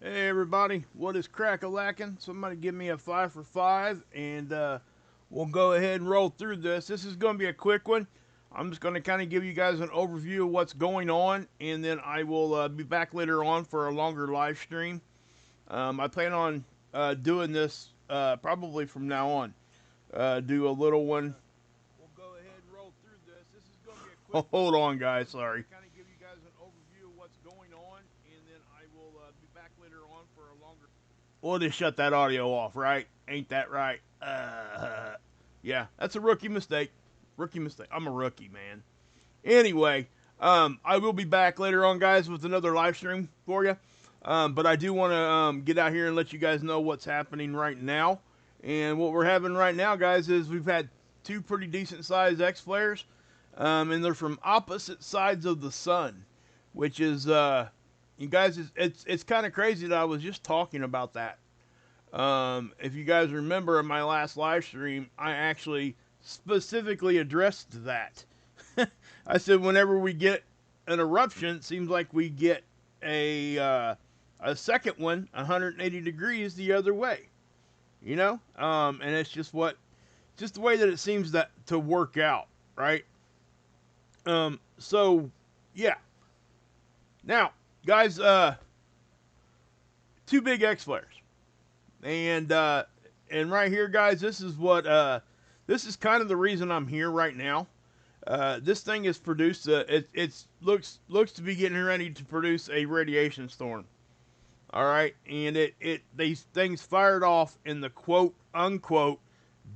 Hey everybody, what is crack-a-lackin'? Somebody give me a 5 for 5 and we'll go ahead and roll through this. This is going to be a quick one. I'm just going to kind of give you guys an overview of what's going on, and then I will be back later on for a longer live stream. I plan on doing this probably from now on. Do a little one. We'll go ahead and roll through this. This is going to be a quick one. Hold on, guys. Sorry. Kind of give you guys an overview of what's going on, and then I will be back later on for a longer. We'll just shut that audio off, right? Ain't that right? Yeah, that's a rookie mistake. Rookie mistake. I'm a rookie, man. Anyway, I will be back later on, guys, with another live stream for you. But I do want to get out here and let you guys know what's happening right now. And what we're having right now, guys, is we've had two pretty decent-sized X flares, and they're from opposite sides of the sun, which is, you guys, it's kind of crazy that I was just talking about that. If you guys remember in my last live stream, I actually specifically addressed that. I said whenever we get an eruption, it seems like we get a second one 180 degrees the other way. You know, and it's just the way that it seems to work out, right? So yeah. Now, guys, two big X flares, and right here, guys, this is this is kind of the reason I'm here right now. This thing is produced. It looks to be getting ready to produce a radiation storm. All right, and these things fired off in the quote unquote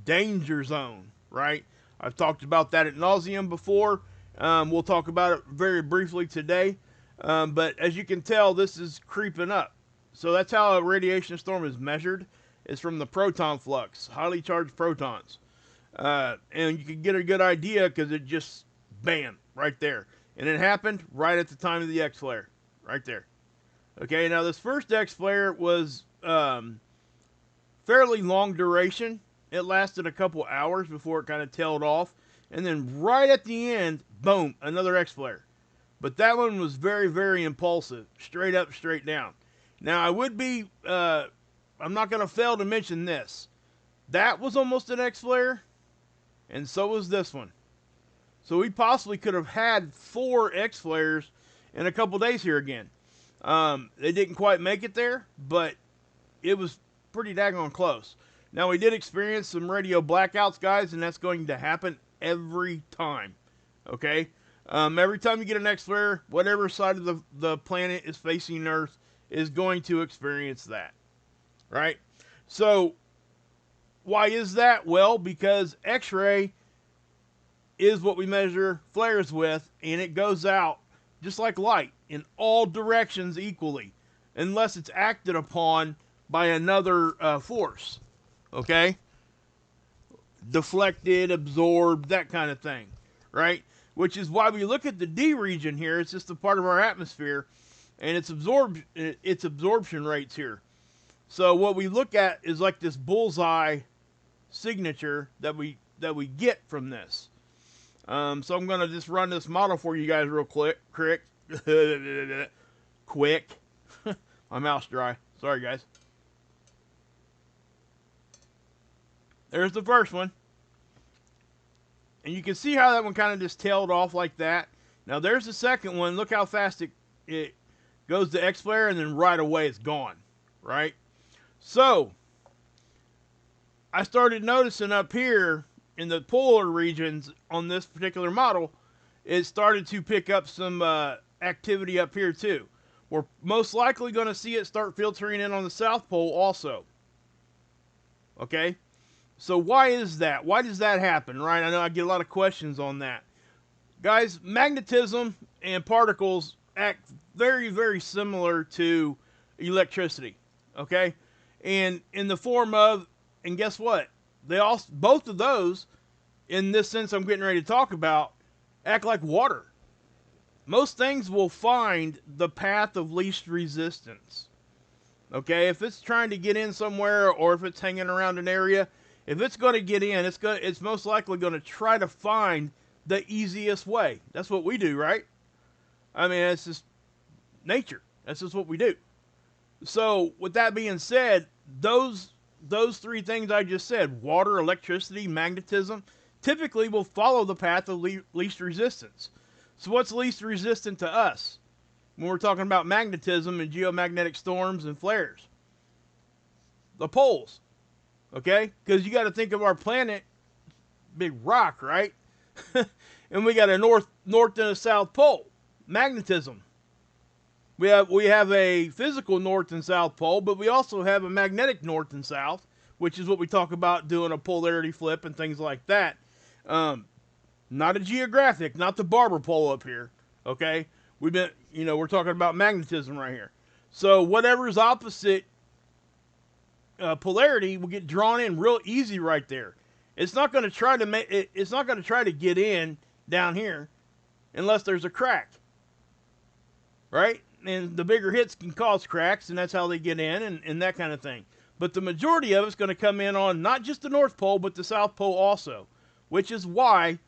danger zone. Right, I've talked about that at nauseum before. We'll talk about it very briefly today. But as you can tell, this is creeping up. So that's how a radiation storm is measured. It's from the proton flux, highly charged protons. And you can get a good idea because it just, bam, right there. And it happened right at the time of the X flare, right there. Okay, now this first X flare was fairly long duration. It lasted a couple hours before it kind of tailed off. And then right at the end, boom, another X flare. But that one was very, very impulsive, straight up, straight down. Now, I would be, I'm not going to fail to mention this. That was almost an X flare, and so was this one. So we possibly could have had 4 X flares in a couple days here again. They didn't quite make it there, but it was pretty daggone close. Now, we did experience some radio blackouts, guys, and that's going to happen every time. Okay? Every time you get an X flare, whatever side of the planet is facing Earth is going to experience that. Right? So, why is that? Well, because X-ray is what we measure flares with, and it goes out just like light in all directions equally, unless it's acted upon by another force. Okay? Deflected, absorbed, that kind of thing. Right? Which is why we look at the D region here. It's just a part of our atmosphere, and its absorption rates here. So what we look at is like this bullseye signature that we get from this. So I'm gonna just run this model for you guys real quick. Quick. My mouth's dry. Sorry, guys. There's the first one. And you can see how that one kind of just tailed off like that. Now there's the second one. Look how fast it goes to X flare, and then right away it's gone. Right? So I started noticing up here in the polar regions on this particular model, it started to pick up some activity up here too. We're most likely going to see it start filtering in on the South Pole also. Okay? So why is that? Why does that happen, right? I know I get a lot of questions on that. Guys, magnetism and particles act very, very similar to electricity, okay? And in the form of, and guess what? They all, both of those, in this sense I'm getting ready to talk about, act like water. Most things will find the path of least resistance. Okay, if it's trying to get in somewhere, or if it's hanging around an area, if it's going to get in, it's most likely going to try to find the easiest way. That's what we do, right? I mean, it's just nature. That's just what we do. So with that being said, those three things I just said, water, electricity, magnetism, typically will follow the path of least resistance. So what's least resistant to us when we're talking about magnetism and geomagnetic storms and flares? The poles, okay? Because you got to think of our planet, big rock, right? And we got a north and a south pole. Magnetism. We have a physical north and south pole, but we also have a magnetic north and south, which is what we talk about doing a polarity flip and things like that. Not a geographic, not the barber pole up here. Okay, we're talking about magnetism right here. So whatever is opposite polarity will get drawn in real easy right there. It's not going to try to it's not going to try to get in down here unless there's a crack, right? And the bigger hits can cause cracks, and that's how they get in and that kind of thing. But the majority of it's going to come in on not just the North Pole, but the South Pole also, which is why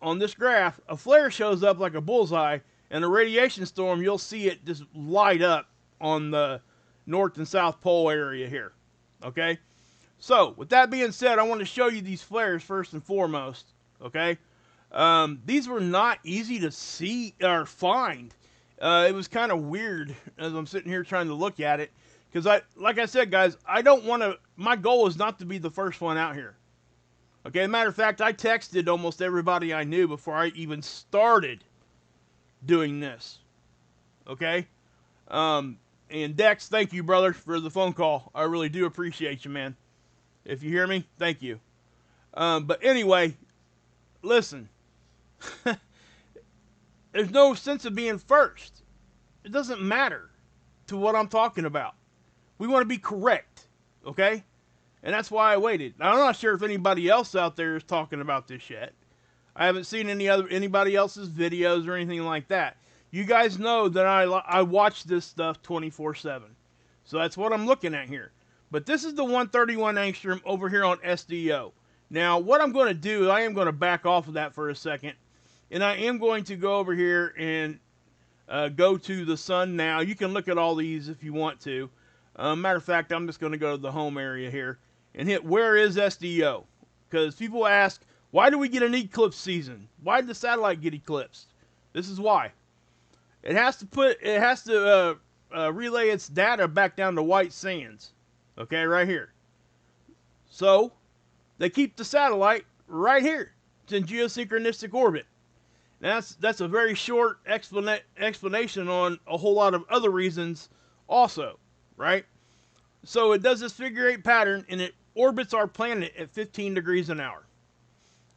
on this graph, a flare shows up like a bullseye, and a radiation storm, you'll see it just light up on the North and South Pole area here. Okay? So, with that being said, I want to show you these flares first and foremost. Okay? These were not easy to see or find. It was kind of weird as I'm sitting here trying to look at it. Because, like I said, guys, I don't want to... My goal is not to be the first one out here. Okay, matter of fact, I texted almost everybody I knew before I even started doing this. Okay? And Dex, thank you, brother, for the phone call. I really do appreciate you, man. If you hear me, thank you. But anyway, listen. There's no sense of being first. It doesn't matter to what I'm talking about. We want to be correct, okay? And that's why I waited. Now, I'm not sure if anybody else out there is talking about this yet. I haven't seen anybody else's videos or anything like that. You guys know that I watch this stuff 24/7. So that's what I'm looking at here. But this is the 131 angstrom over here on SDO. Now, what I'm going to do, I am going to back off of that for a second. And I am going to go over here and go to the sun now. You can look at all these if you want to. Matter of fact, I'm just going to go to the home area here and hit where is SDO? Because people ask, why do we get an eclipse season? Why did the satellite get eclipsed? This is why. It has to relay its data back down to white sands. Okay, right here. So, they keep the satellite right here. It's in geosynchronistic orbit. Now, that's a very short explanation on a whole lot of other reasons also, right? So it does this figure 8 pattern, and it orbits our planet at 15 degrees an hour.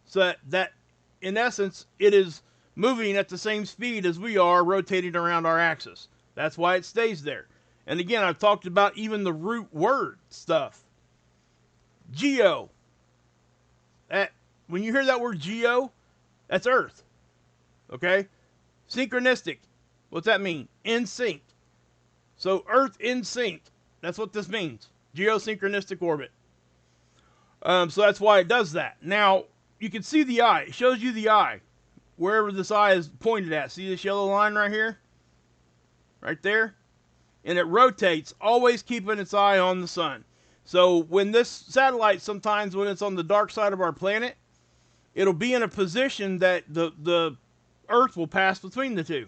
So that in essence, it is moving at the same speed as we are rotating around our axis. That's why it stays there. And again, I've talked about even the root word stuff. Geo. When you hear that word geo, that's Earth. Okay? Synchronistic. What's that mean? In sync. So Earth in sync. That's what this means. Geosynchronistic orbit. So that's why it does that. Now, you can see the eye. It shows you the eye. Wherever this eye is pointed at. See this yellow line right here? Right there? And it rotates, always keeping its eye on the sun. So when this satellite, sometimes when it's on the dark side of our planet, it'll be in a position that the Earth will pass between the two.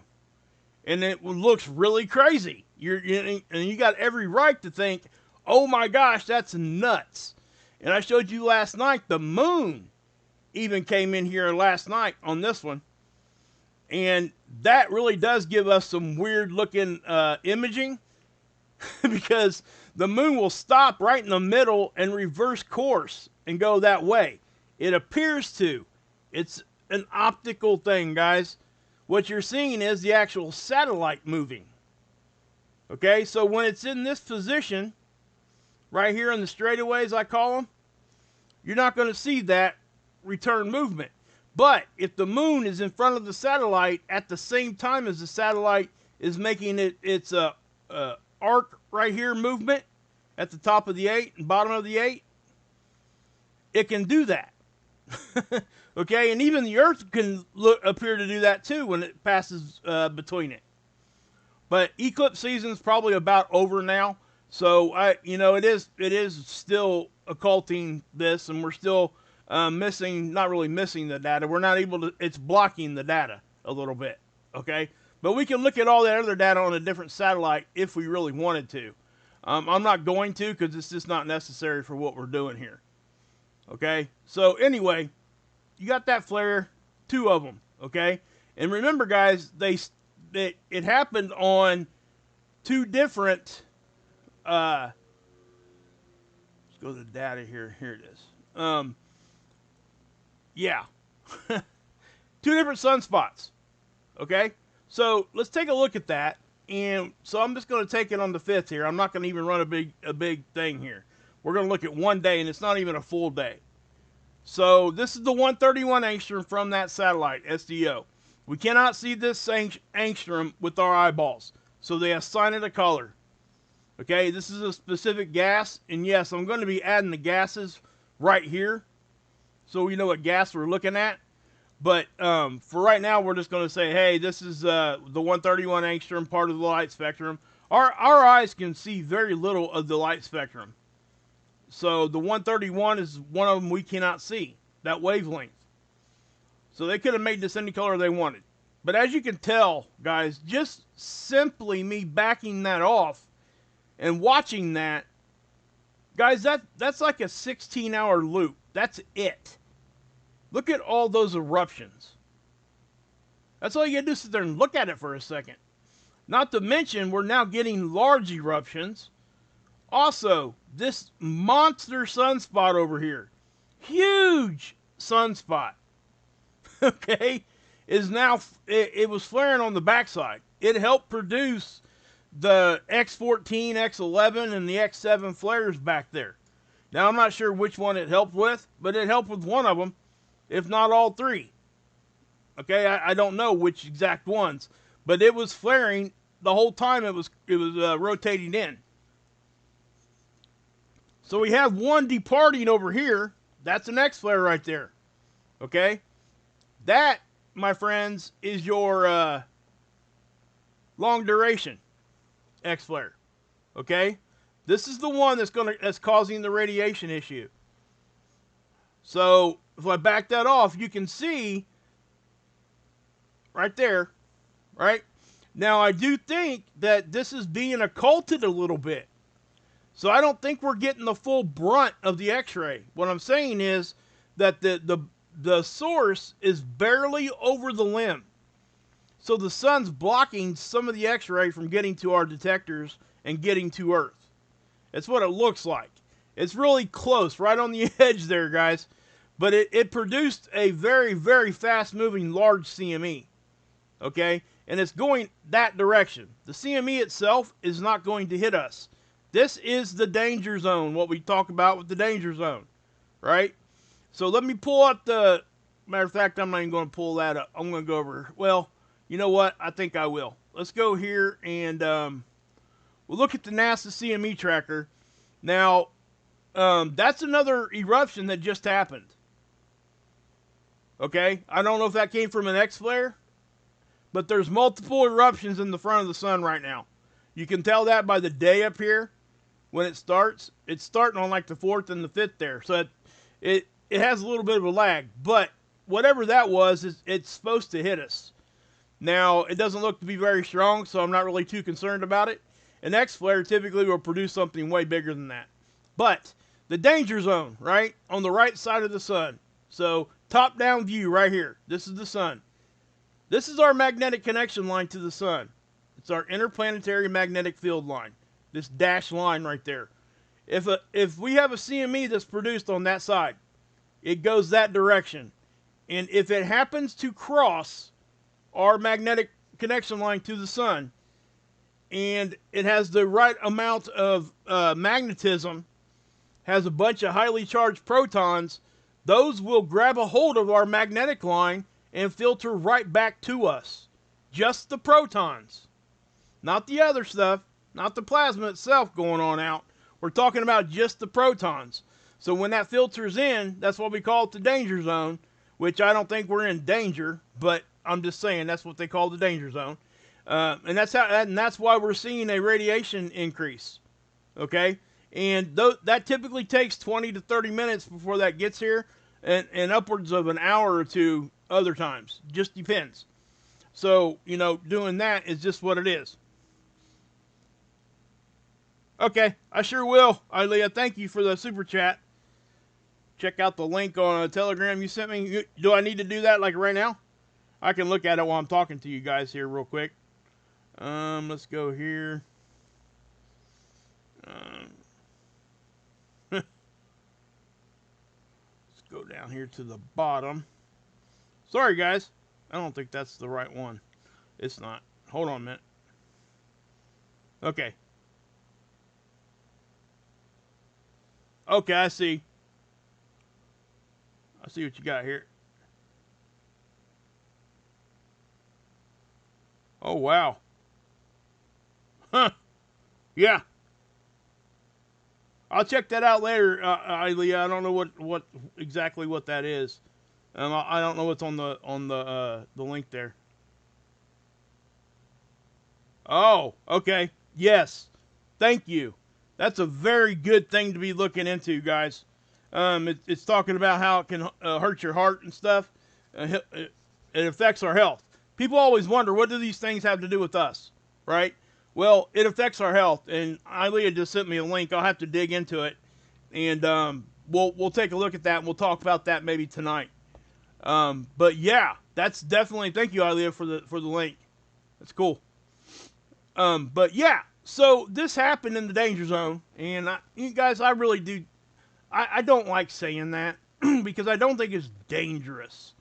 And it looks really crazy. And you got every right to think, oh my gosh, that's nuts. And I showed you last night, the moon even came in here last night on this one. And that really does give us some weird looking imaging. Because the moon will stop right in the middle and reverse course and go that way. It appears to. It's an optical thing, guys. What you're seeing is the actual satellite moving. Okay, so when it's in this position, right here in the straightaways, I call them, you're not going to see that return movement. But if the moon is in front of the satellite at the same time as the satellite is making its arc right here movement at the top of the 8 and bottom of the 8, it can do that. Okay, and even the Earth can appear to do that too when it passes between it. But eclipse season's probably about over now. So it is still occulting this, and we're still not really missing the data. We're not able to. It's blocking the data a little bit. Okay, but we can look at all that other data on a different satellite if we really wanted to. I'm not going to, because it's just not necessary for what we're doing here. Okay, so anyway, you got that flare, 2 of them. Okay, and remember, guys, it happened on 2 different. Let's go to the data here. Here it is. Yeah, 2 different sunspots. Okay, so let's take a look at that. And so I'm just going to take it on the 5th here. I'm not going to even run a big thing here. We're going to look at 1 day, and it's not even a full day. So this is the 131 angstrom from that satellite, SDO. We cannot see this angstrom with our eyeballs, so they assign it a color. Okay, this is a specific gas, and yes, I'm going to be adding the gases right here, so we know what gas we're looking at. But for right now, we're just going to say, hey, this is the 131 angstrom, part of the light spectrum. Our eyes can see very little of the light spectrum. So the 131 is one of them we cannot see, that wavelength. So they could have made this any color they wanted. But as you can tell, guys, just simply me backing that off and watching that, guys, that's like a 16-hour loop. That's it. Look at all those eruptions. That's all you gotta do, sit there and look at it for a second. Not to mention, we're now getting large eruptions. Also, this monster sunspot over here, huge sunspot, okay, is now, it was flaring on the backside. It helped produce the X14, X11, and the X7 flares back there. Now, I'm not sure which one it helped with, but it helped with one of them, if not all 3. Okay, I don't know which exact ones, but it was flaring the whole time it was rotating in. So we have one departing over here. That's an X flare right there. Okay, that, my friends, is your long duration X flare. Okay, this is the one that's causing the radiation issue. So if I back that off, you can see right there, right? Now, I do think that this is being occulted a little bit. So I don't think we're getting the full brunt of the X-ray. What I'm saying is that the source is barely over the limb. So the sun's blocking some of the X-ray from getting to our detectors and getting to Earth. That's what it looks like. It's really close, right on the edge there, guys. But it produced a very, very fast-moving large CME. Okay? And it's going that direction. The CME itself is not going to hit us. This is the danger zone, what we talk about with the danger zone. Right? So let me pull up the... Matter of fact, I'm not even going to pull that up. I'm going to go over... Well, you know what? I think I will. Let's go here and we'll look at the NASA CME tracker. Now, that's another eruption that just happened. Okay? I don't know if that came from an X flare, but there's multiple eruptions in the front of the sun right now. You can tell that by the day up here when it starts. It's starting on like the 4th and the 5th there. So it has a little bit of a lag, but whatever that was, it's supposed to hit us. Now, it doesn't look to be very strong, so I'm not really too concerned about it. An X flare typically will produce something way bigger than that. But the danger zone, right, on the right side of the sun. So top-down view right here. This is the sun. This is our magnetic connection line to the sun. It's our interplanetary magnetic field line. This dashed line right there. If we have a CME that's produced on that side, it goes that direction. And if it happens to cross our magnetic connection line to the sun, and it has the right amount of magnetism, has a bunch of highly charged protons, those will grab a hold of our magnetic line and filter right back to us. Just the protons. Not the other stuff. Not the plasma itself going on out. We're talking about just the protons. So when that filters in, that's what we call it the danger zone, which I don't think we're in danger, but I'm just saying that's what they call the danger zone. And that's why we're seeing a radiation increase. Okay, and that typically takes 20 to 30 minutes before that gets here, and upwards of an hour or two other times. Just depends. So, doing that is just what it is. Okay, I sure will, Ilea. Thank you for the super chat. Check out the link on a Telegram you sent me. Do I need to do that like right now? I can look at it while I'm talking to you guys here real quick. Let's go here. Let's go down here to the bottom. Sorry, guys. I don't think that's the right one. It's not. Hold on a minute. Okay. Okay, I see. I see what you got here. Oh, wow. Huh. Yeah. I'll check that out later, Ilea. I don't know what exactly what that is. I don't know what's on the link there. Oh, okay. Yes. Thank you. That's a very good thing to be looking into, guys. It's talking about how it can hurt your heart and stuff. It affects our health. People always wonder, what do these things have to do with us, right? Well, it affects our health, and Ilea just sent me a link. I'll have to dig into it, and we'll take a look at that, and we'll talk about that maybe tonight. But yeah, that's definitely, thank you, Ilea, for the link. That's cool. But yeah, so this happened in the danger zone, and you guys, I really do. I don't like saying that because I don't think it's dangerous.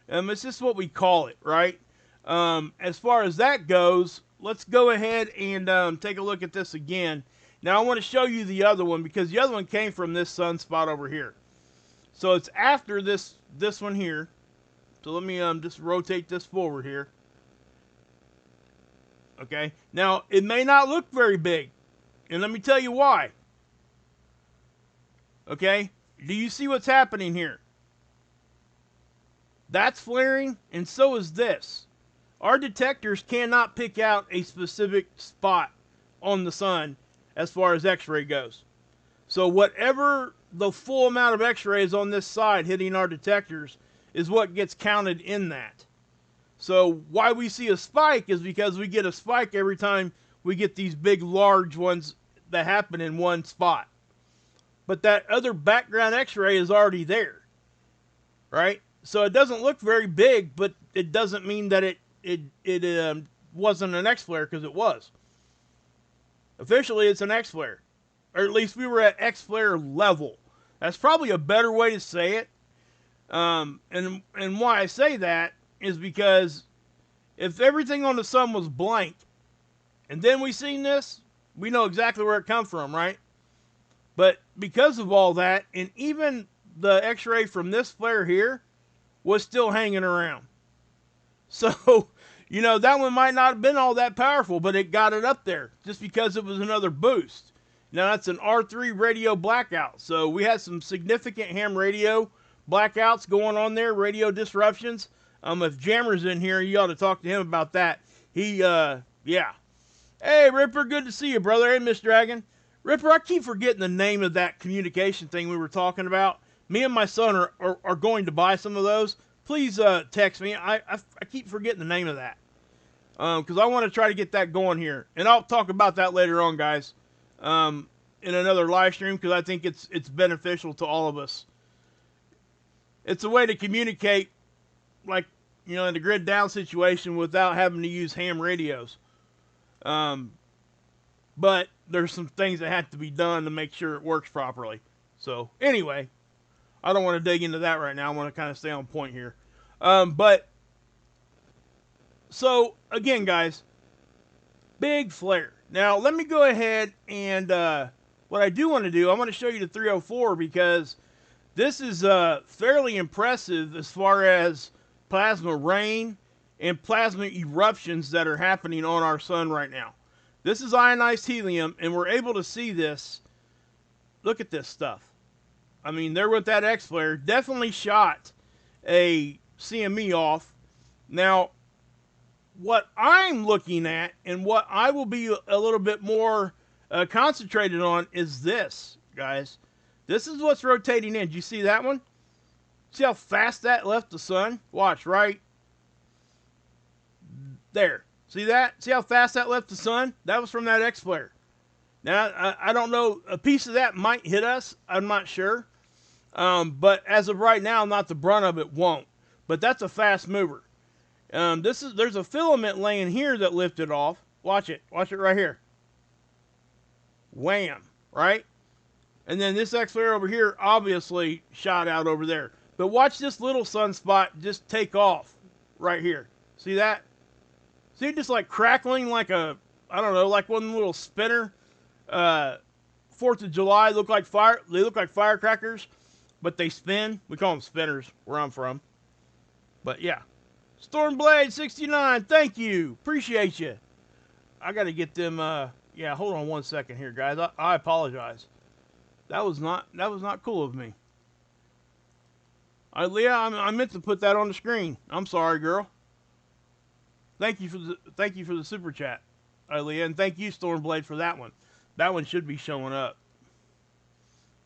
It's just what we call it, right? As far as that goes, let's go ahead and take a look at this again. Now, I want to show you the other one because the other one came from this sunspot over here. So it's after this one here. So let me just rotate this forward here. Okay. Now, it may not look very big, and let me tell you why. Okay, do you see what's happening here? That's flaring, and so is this. Our detectors cannot pick out a specific spot on the sun as far as X-ray goes. So whatever the full amount of X-rays on this side hitting our detectors is what gets counted in that. So why we see a spike is because we get a spike every time we get these big, large ones that happen in one spot. But that other background X-ray is already there, right? So it doesn't look very big, but it doesn't mean that it wasn't an X-flare, because it was. Officially, it's an X-flare, or at least we were at X-flare level. That's probably a better way to say it. And why I say that is because if everything on the sun was blank, and then we seen this, we know exactly where it come from, right? But because of all that, and even the X-ray from this flare here was still hanging around. So, that one might not have been all that powerful, but it got it up there just because it was another boost. Now, that's an R3 radio blackout. So, we had some significant ham radio blackouts going on there, radio disruptions. If Jammer's in here, you ought to talk to him about that. Yeah. Hey, Ripper, good to see you, brother. Hey, Miss Dragon. Ripper, I keep forgetting the name of that communication thing we were talking about. Me and my son are going to buy some of those. Please text me. I keep forgetting the name of that. Because I want to try to get that going here. And I'll talk about that later on, guys. In another live stream, because I think it's beneficial to all of us. It's a way to communicate, like, in a grid down situation without having to use ham radios. But there's some things that have to be done to make sure it works properly. So, anyway, I don't want to dig into that right now. I want to kind of stay on point here. So, again, guys, big flare. Now, let me go ahead and, what I do want to do, I want to show you the 304 because this is fairly impressive as far as plasma rain and plasma eruptions that are happening on our sun right now. This is ionized helium, and we're able to see this. Look at this stuff. I mean, there with that X-flare, definitely shot a CME off. Now, what I'm looking at and what I will be a little bit more concentrated on is this, guys. This is what's rotating in. Do you see that one? See how fast that left the sun? Watch, right there. See that? See how fast that left the sun? That was from that X-flare. Now, I don't know. A piece of that might hit us. I'm not sure. But as of right now, not the brunt of it won't. But that's a fast mover. There's a filament laying here that lifted off. Watch it. Watch it right here. Wham. Right? And then this X-flare over here obviously shot out over there. But watch this little sunspot just take off right here. See that? See it just like crackling like a, I don't know, like one little spinner. 4th of July look like fire. They look like firecrackers, but they spin. We call them spinners where I'm from. But yeah. Stormblade 69, thank you. Appreciate you. I got to get them, yeah, hold on one second here, guys. I apologize. That was not cool of me. Leah, I meant to put that on the screen. I'm sorry, girl. Thank you for the super chat, Leah, and thank you, Stormblade, for that one. That one should be showing up.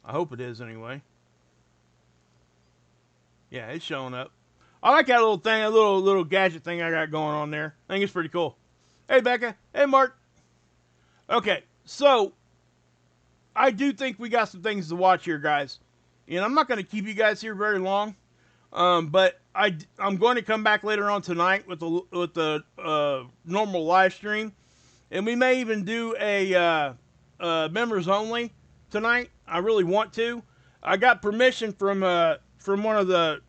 I hope it is anyway. Yeah, it's showing up. I like that little thing, that little gadget thing I got going on there. I think it's pretty cool. Hey, Becca. Hey, Mark. Okay, so I do think we got some things to watch here, guys. And I'm not going to keep you guys here very long, but I'm going to come back later on tonight with the normal live stream, and we may even do a members only tonight. I really want to. I got permission from one of the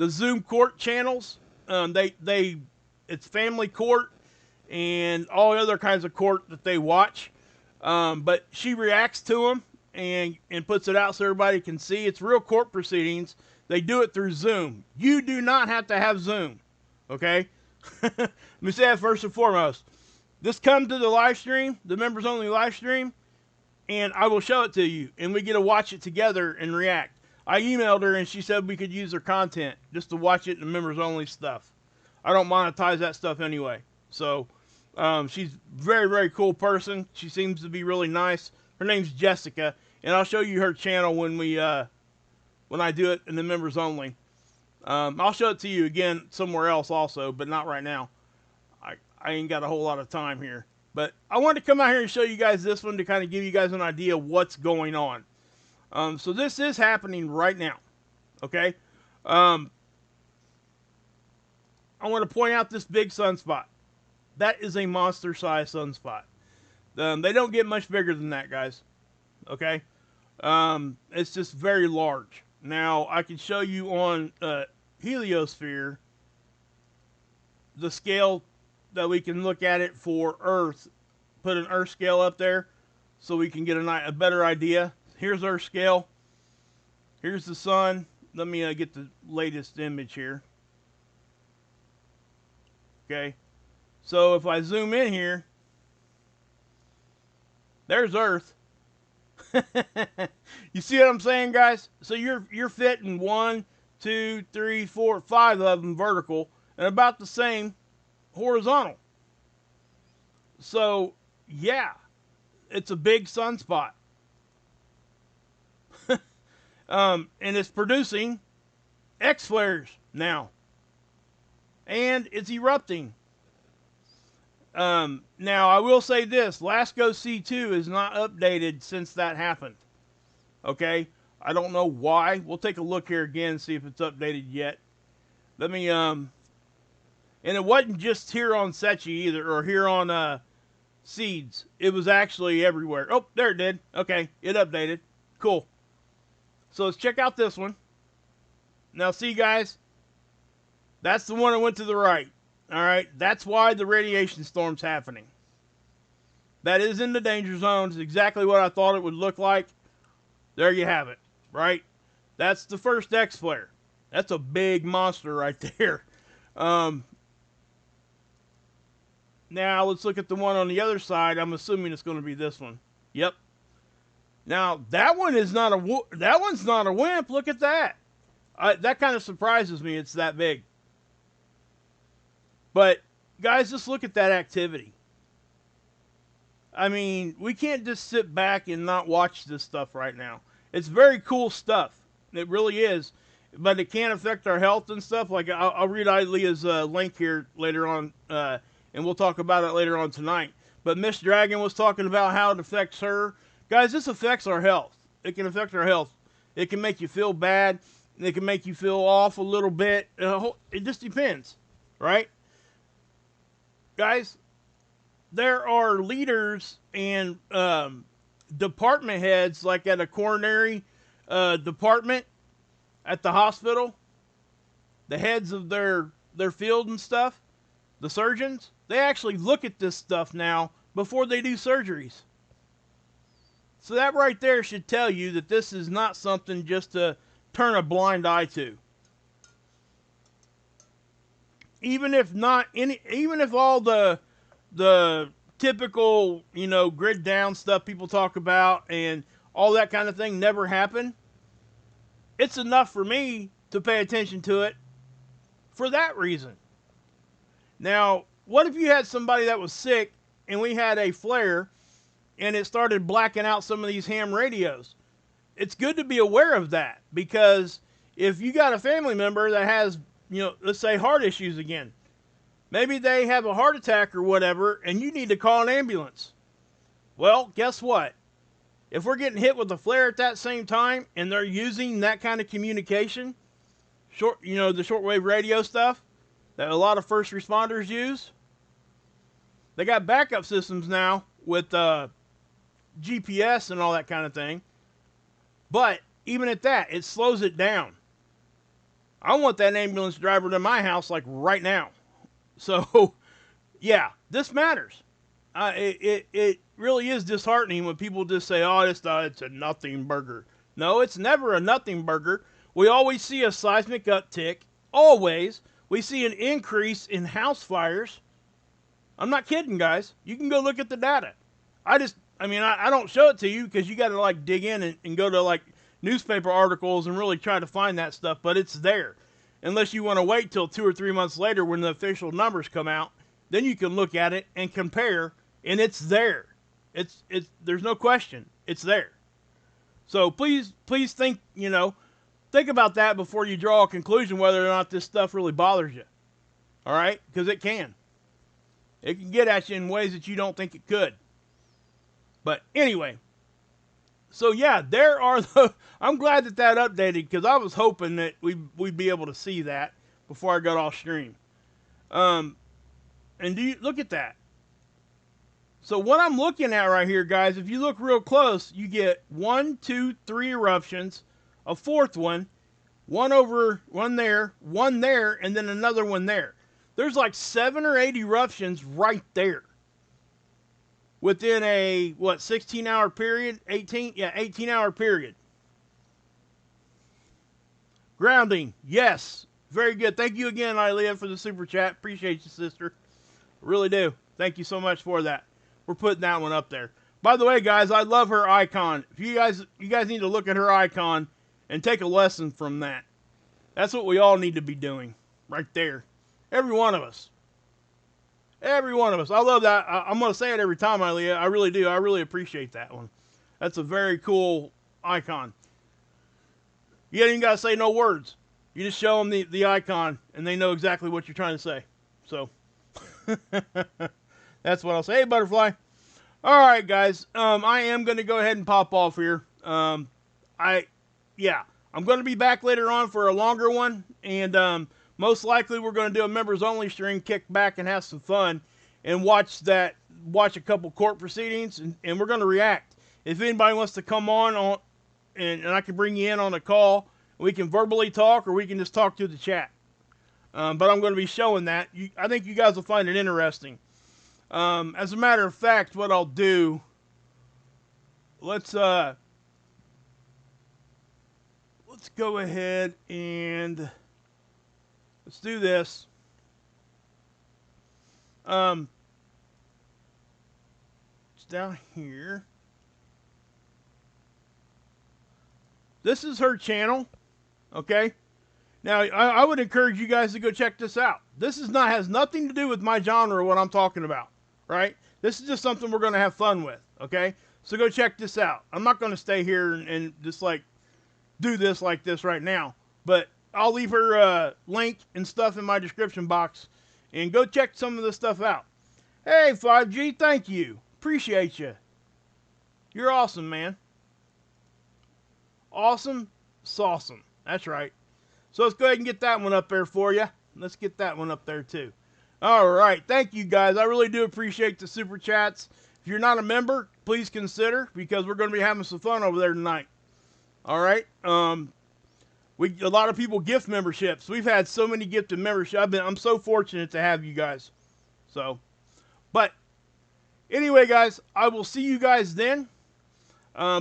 Zoom court channels. It's family court and all the other kinds of court that they watch. But she reacts to them and puts it out so everybody can see. It's real court proceedings. They do it through Zoom. You do not have to have Zoom. Okay? Let me say that first and foremost. Just come to the live stream, the members only live stream, and I will show it to you. And we get to watch it together and react. I emailed her and she said we could use her content just to watch it in the members only stuff. I don't monetize that stuff anyway. So, she's a very, very cool person. She seems to be really nice. Her name's Jessica, and I'll show you her channel when I do it in the members only. I'll show it to you again somewhere else also, but not right now. I ain't got a whole lot of time here. But I wanted to come out here and show you guys this one to kind of give you guys an idea of what's going on. So this is happening right now. Okay? I want to point out this big sunspot. That is a monster-sized sunspot. They don't get much bigger than that, guys. Okay? It's just very large. Now, I can show you on heliosphere the scale that we can look at it for Earth. Put an Earth scale up there so we can get a better idea. Here's Earth scale. Here's the sun. Let me get the latest image here. Okay. So if I zoom in here, there's Earth. You see what I'm saying, guys? So you're fitting 1, 2, 3, 4, 5 of them vertical and about the same horizontal. So yeah, it's a big sunspot. And it's producing X flares now, and it's erupting. Now, I will say this. LASCO C2 is not updated since that happened. Okay? I don't know why. We'll take a look here again and see if it's updated yet. Let me, and it wasn't just here on Sechi either, or here on, Seeds. It was actually everywhere. Oh, there it did. Okay, it updated. Cool. So let's check out this one. Now, see, guys? That's the one that went to the right. Alright, that's why the radiation storm's happening. That is in the danger zone. It's exactly what I thought it would look like. There you have it, right? That's the first X flare. That's a big monster right there. Now, let's look at the one on the other side. I'm assuming it's going to be this one. Yep. Now, that one is not that one's not a WIMP. Look at that. That kind of surprises me. It's that big. But guys, just look at that activity. I mean, we can't just sit back and not watch this stuff right now. It's very cool stuff. It really is. But it can affect our health and stuff. Like, I'll read Leah's link here later on, and we'll talk about it later on tonight. But Miss Dragon was talking about how it affects her. Guys, this affects our health. It can affect our health. It can make you feel bad. It can make you feel off a little bit. It just depends, right? Guys, there are leaders and department heads, like at a coronary department at the hospital, the heads of their field and stuff, the surgeons, they actually look at this stuff now before they do surgeries. So that right there should tell you that this is not something just to turn a blind eye to. Even if all the typical, grid down stuff people talk about and all that kind of thing never happened, it's enough for me to pay attention to it for that reason. Now, what if you had somebody that was sick and we had a flare and it started blacking out some of these ham radios? It's good to be aware of that, because if you got a family member that has, let's say heart issues again, maybe they have a heart attack or whatever, and you need to call an ambulance. Well, guess what? If we're getting hit with a flare at that same time and they're using that kind of communication, the shortwave radio stuff that a lot of first responders use, they got backup systems now with GPS and all that kind of thing. But even at that, it slows it down. I want that ambulance driver to my house like right now. So, yeah, this matters. It really is disheartening when people just say, oh, it's a nothing burger. No, it's never a nothing burger. We always see a seismic uptick. Always. We see an increase in house fires. I'm not kidding, guys. You can go look at the data. I don't show it to you because you got to dig in and go to newspaper articles and really try to find that stuff, but it's there. Unless you want to wait till 2 or 3 months later when the official numbers come out, then you can look at it and compare, and it's there. It's there's no question. It's there. So please think about that before you draw a conclusion whether or not this stuff really bothers you. All right? Because it can. It can get at you in ways that you don't think it could. But anyway, so yeah, I'm glad that updated, because I was hoping that we'd be able to see that before I got off stream. And look at that? So what I'm looking at right here, guys, if you look real close, you get 1, 2, 3 eruptions, a fourth one there, one there, and then another one there. There's 7 or 8 eruptions right there. Within a, 16-hour period? 18-hour period. Grounding, yes. Very good. Thank you again, Ilea, for the super chat. Appreciate you, sister. Really do. Thank you so much for that. We're putting that one up there. By the way, guys, I love her icon. If you guys need to look at her icon and take a lesson from that. That's what we all need to be doing. Right there. Every one of us. Every one of us. I love that. I'm going to say it every time, Ilea. I really do. I really appreciate that one. That's a very cool icon. You ain't even got to say no words. You just show them the icon, and they know exactly what you're trying to say. So, that's what I'll say. Hey, Butterfly. All right, guys. I am going to go ahead and pop off here. I'm going to be back later on for a longer one, and most likely we're going to do a members only stream, kick back and have some fun, and watch a couple court proceedings, and we're going to react. If anybody wants to come on and I can bring you in on a call, we can verbally talk, or we can just talk through the chat. But I'm going to be showing that. I think you guys will find it interesting. As a matter of fact, what I'll do, let's go ahead and let's do this. It's down here. This is her channel, okay? Now, I would encourage you guys to go check this out. This is not has nothing to do with my genre, what I'm talking about, right? This is just something we're going to have fun with, okay? So go check this out. I'm not going to stay here and just like do this like this right now, but I'll leave her link and stuff in my description box, and go check some of this stuff out. Hey, 5G, thank you. Appreciate you. You're awesome, man. Awesome, sauceum. That's right. So let's go ahead and get that one up there for you. Let's get that one up there too. All right. Thank you guys. I really do appreciate the super chats. If you're not a member, please consider, because we're going to be having some fun over there tonight. All right. A lot of people gift memberships. We've had so many gifted memberships. I'm so fortunate to have you guys. So, but anyway, guys, I will see you guys then.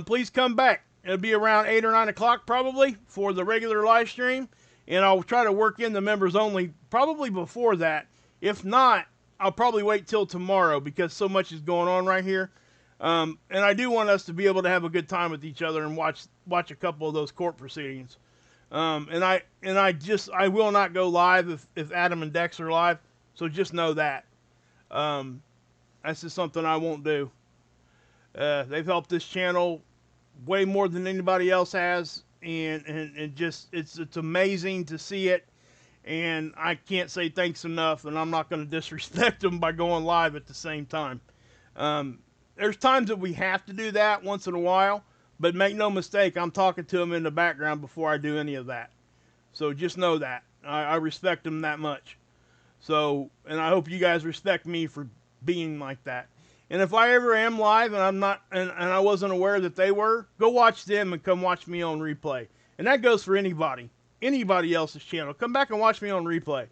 Please come back. It'll be around 8 or 9 o'clock probably for the regular live stream. And I'll try to work in the members only probably before that. If not, I'll probably wait till tomorrow, because so much is going on right here. And I do want us to be able to have a good time with each other and watch a couple of those court proceedings. And I will not go live if Adam and Dex are live. So just know that. That's just something I won't do. They've helped this channel way more than anybody else has, and just it's amazing to see it, and I can't say thanks enough, and I'm not going to disrespect them by going live at the same time. There's times that we have to do that once in a while, but make no mistake, I'm talking to them in the background before I do any of that. So just know that. I respect them that much. So, and I hope you guys respect me for being like that. And if I ever am live and I'm not, and I wasn't aware that they were, go watch them and come watch me on replay. And that goes for anybody else's channel. Come back and watch me on replay.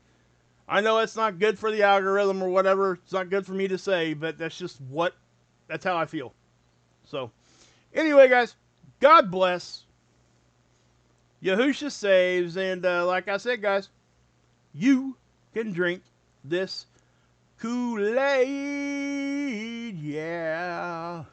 I know it's not good for the algorithm or whatever. It's not good for me to say, but that's just that's how I feel. So, anyway, guys, God bless. Yahusha saves. And like I said, guys, you can drink this Kool-Aid, yeah.